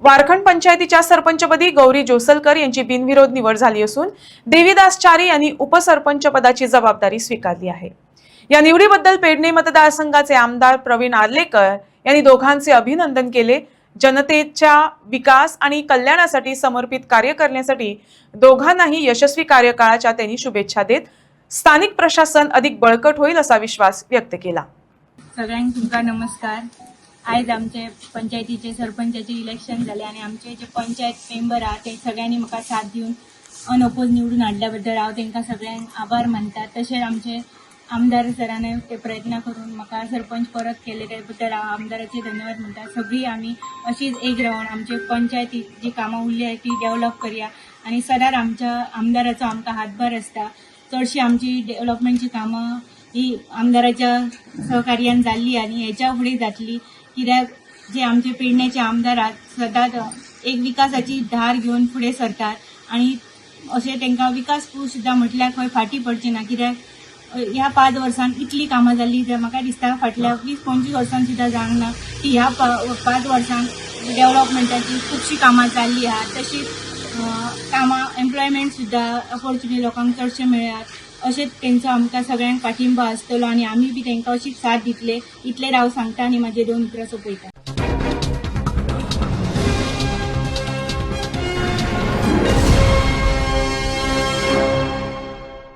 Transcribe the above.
वारखंड पंचायतीच्या सरपंचपदी गौरी जोसलकर यांची बिनविरोध निवड झाली असून देवीदास चारी यांनी उपसरपंच पदाची जबाबदारी स्वीकारली आहे। या निवडीबद्दल पेडणे मतदारसंघाचे आमदार प्रवीण आर्लेकर यांनी दोघांचे अभिनंदन केले। जनतेच्या विकास आणि कल्याणासाठी समर्पित कार्य करण्यासाठी दोघांनाही यशस्वी कार्यकाळाच्या त्यांनी शुभेच्छा देत स्थानिक प्रशासन अधिक बळकट होईल असा विश्वास व्यक्त केला। सगळ्यांक तुमका नमस्कार। आज आमचे पंचायतीचे सरपंचाचे इलेक्शन झाले आणि आमचे जे पंचायत मेंबर आहात ते सगळ्यांनी म्हाका साथ दिवन अनअपोज निवडून हाडल्या हांव तांकां सगळ्यांक आभार मानता। तशेंच आमचे आमदार सरांनी ते प्रयत्न करून म्हाका सरपंच परत केले त्या बद्दल हांव आमदाराचे धन्यवाद म्हणटा। सगळी आमी अशीच एक रावन आमचे पंचायती जी कामां उरली आहेत ती डेव्हलप करूया आणि सदांच आमच्या आमदाराचो आमकां हातभार आसता। चडशी आमची डेव्हलपमेंटची कामां ही आमदाराच्या सहकार्यान जाल्ली आणि हेच्या फुडें जातली, कित्याक जे आमचे पेडण्याचे आमदार आहात सदांच एक विकासाची धार घेवन फुडें सरतात आणि अशें तांकां विकास पुरूश सुद्दां म्हटल्यार खंय फाटी पडचे ना, कित्याक ह्या 5 वर्सांत इतली कामां जाल्ली तर म्हाका दिसता फाटल्या 20-25 वर्सांत सुद्दां जावंक ना की ह्या 5 वर्सांत डेव्हलपमेंटाची खुबशी कामां जाल्ली आहात। तशीच कामां एम्प्लॉयमेंट सुद्दां ऑपॉर्च्युनिटी लोकांक चडशे मेळ्ळ्यात। अशेंच तेंचो आमकां सगळ्यांक पाठिंबा आसतलो आणि आमी बी तांकां अशीच साथ दितले। इतलें हांव सांगता आणि म्हाजे 2 उतरां सोंपयता।